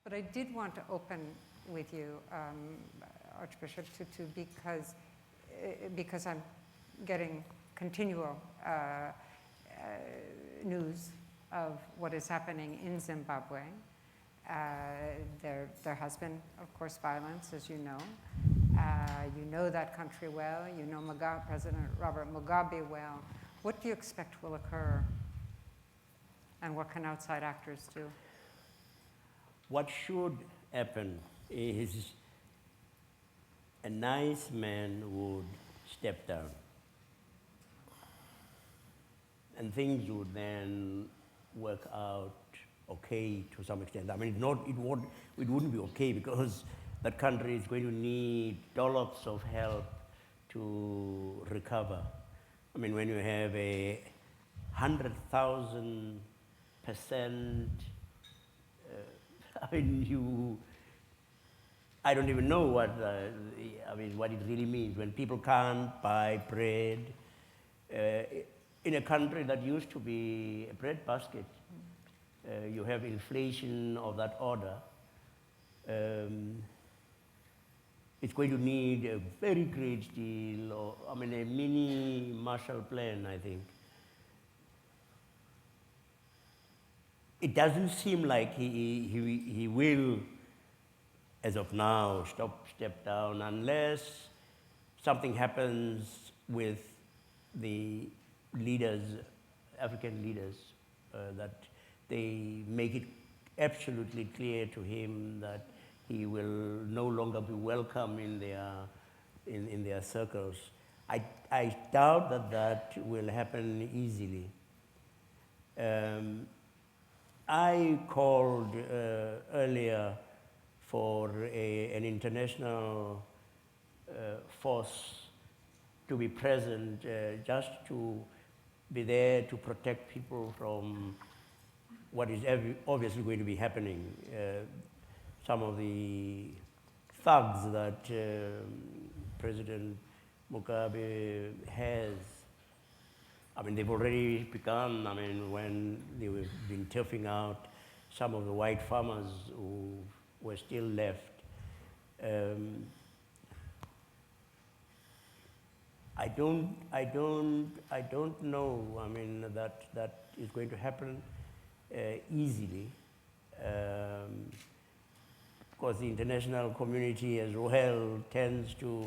But I did want to open with you, Archbishop, because I'm getting continual news of what is happening in Zimbabwe. There has been, of course, violence, as you know. You know that country well. You know President Robert Mugabe well. What do you expect will occur? And what can outside actors do? What should happen is a nice man would step down. And things would then work out okay to some extent. I mean, it wouldn't be okay because that country is going to need dollops of help to recover. I mean, when you have a 100,000% I don't even know what it really means when people can't buy bread in a country that used to be a bread basket. You have inflation of that order. It's going to need a very great deal, a mini Marshall Plan, I think. It doesn't seem like he will, as of now, step down unless something happens with the leaders, African leaders, that they make it absolutely clear to him that he will no longer be welcome in their circles. I doubt that will happen easily. I called earlier for an international force to be present, just to be there to protect people from what is obviously going to be happening. Some of the thugs that President Mugabe has, they've already begun, when they've been turfing out some of the white farmers who were still left. I don't know, that is going to happen easily. Because the international community as well tends to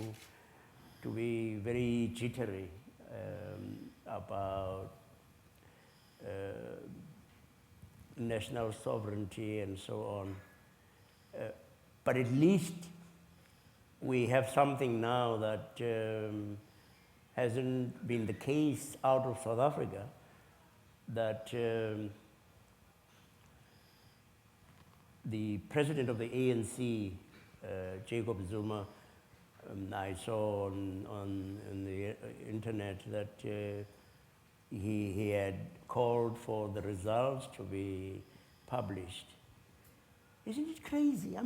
be very jittery about national sovereignty and so on. But at least we have something now that hasn't been the case out of South Africa, that the president of the ANC, Jacob Zuma, I saw on the internet that he had called for the results to be published. Isn't it crazy?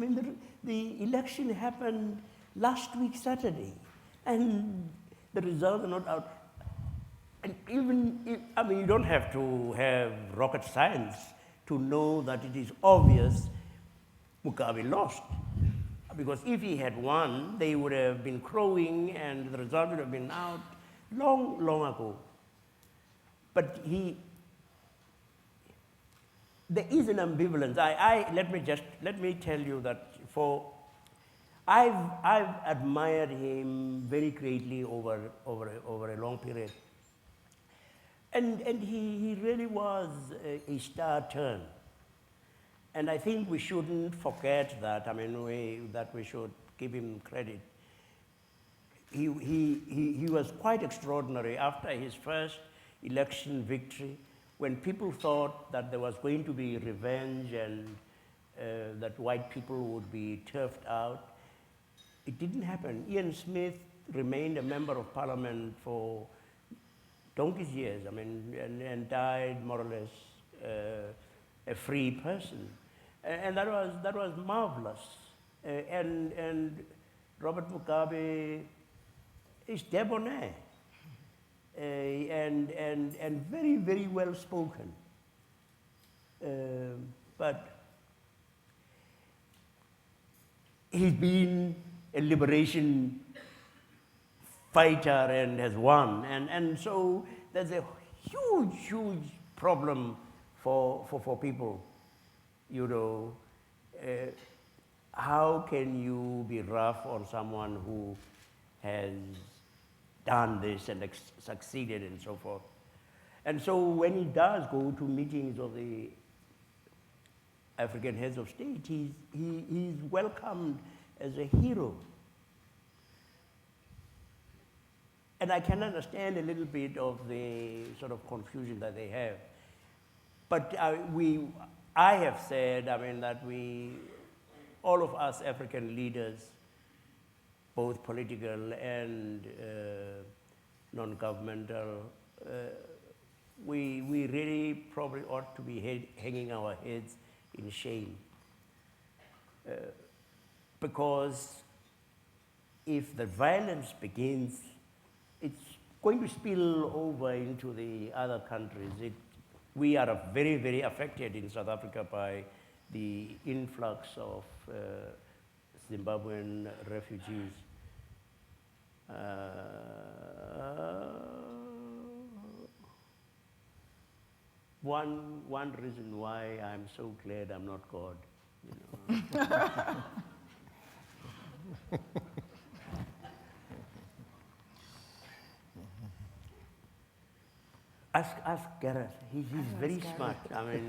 The election happened last week, Saturday, and the results are not out. And even if, you don't have to have rocket science to know that it is obvious Mugabe lost. Because if he had won, they would have been crowing and the result would have been out long, long ago. But there is an ambivalence. Let me tell you that I've admired him very greatly over a long period. And he really was a star turn. And I think we shouldn't forget that. That we should give him credit. He was quite extraordinary after his first election victory, when people thought that there was going to be revenge and that white people would be turfed out. It didn't happen. Ian Smith remained a member of parliament for donkey's years, and died more or less a free person. And that was marvelous. And Robert Mugabe is debonair and very, very well spoken. But he's been a liberation fighter and has won. And so there's a huge problem for people, you know. How can you be rough on someone who has done this and succeeded and so forth? And so when he does go to meetings of the African heads of state, he's welcomed as a hero. And I can understand a little bit of the sort of confusion that they have. But I have said, I mean, that all of us African leaders, both political and non-governmental, we really probably ought to be hanging our heads in shame. Because if the violence begins, it's going to spill over into the other countries. We are very affected in South Africa by the influx of Zimbabwean refugees. One reason why I'm so glad I'm not God, you know. Ask Gareth. He's very smart. I mean,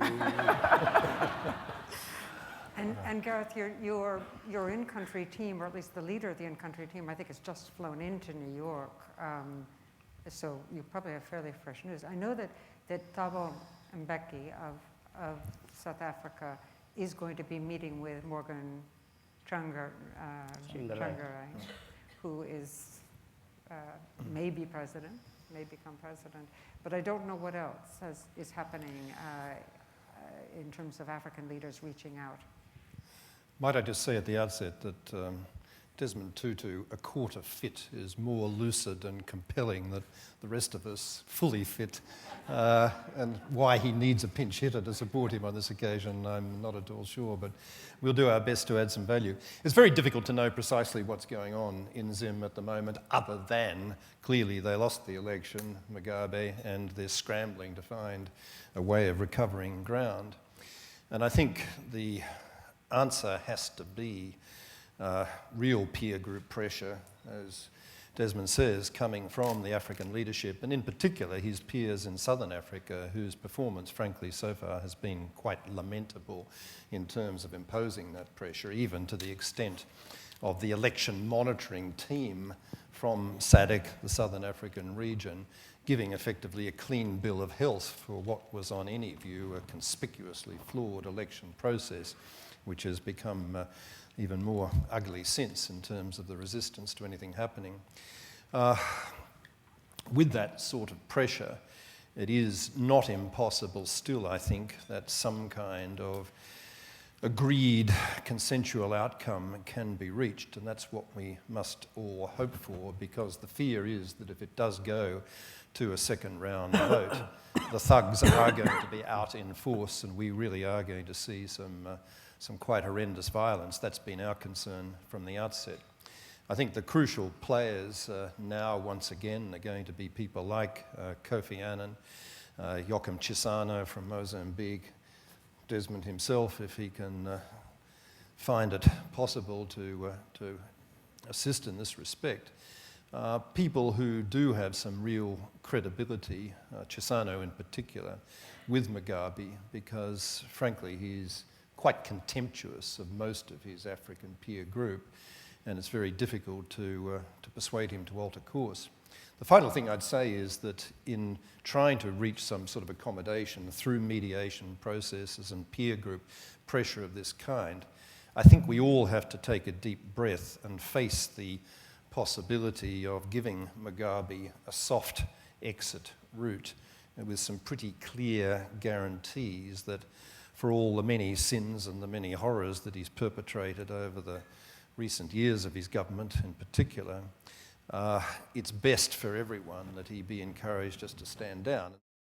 and Gareth, your in-country team, or at least the leader of the in-country team, I think has just flown into New York. So you probably have fairly fresh news. I know that Thabo Mbeki of South Africa is going to be meeting with Morgan Tsvangirai, who is may be president, may become president. But I don't know what else is happening in terms of African leaders reaching out. Might I just say at the outset that Desmond Tutu, a quarter fit, is more lucid and compelling than the rest of us fully fit, and why he needs a pinch hitter to support him on this occasion, I'm not at all sure, but we'll do our best to add some value. It's very difficult to know precisely what's going on in Zim at the moment, other than clearly they lost the election, Mugabe, and they're scrambling to find a way of recovering ground. And I think the answer has to be real peer group pressure, as Desmond says, coming from the African leadership, and in particular his peers in Southern Africa, whose performance, frankly, so far has been quite lamentable in terms of imposing that pressure, even to the extent of the election monitoring team from SADC, the Southern African region, giving effectively a clean bill of health for what was, on any view, a conspicuously flawed election process, which has become even more ugly since in terms of the resistance to anything happening. With that sort of pressure, it is not impossible still, I think, that some kind of agreed consensual outcome can be reached, and that's what we must all hope for, because the fear is that if it does go to a second round vote, the thugs are going to be out in force, and we really are going to see some quite horrendous violence. That's been our concern from the outset. I think the crucial players now, once again, are going to be people like Kofi Annan, Joachim Chissano from Mozambique, Desmond himself, if he can find it possible to assist in this respect. People who do have some real credibility, Chissano in particular, with Mugabe, because frankly he's quite contemptuous of most of his African peer group, and it's very difficult to persuade him to alter course. The final thing I'd say is that in trying to reach some sort of accommodation through mediation processes and peer group pressure of this kind, I think we all have to take a deep breath and face the possibility of giving Mugabe a soft exit route with some pretty clear guarantees that for all the many sins and the many horrors that he's perpetrated over the recent years of his government in particular, it's best for everyone that he be encouraged just to stand down.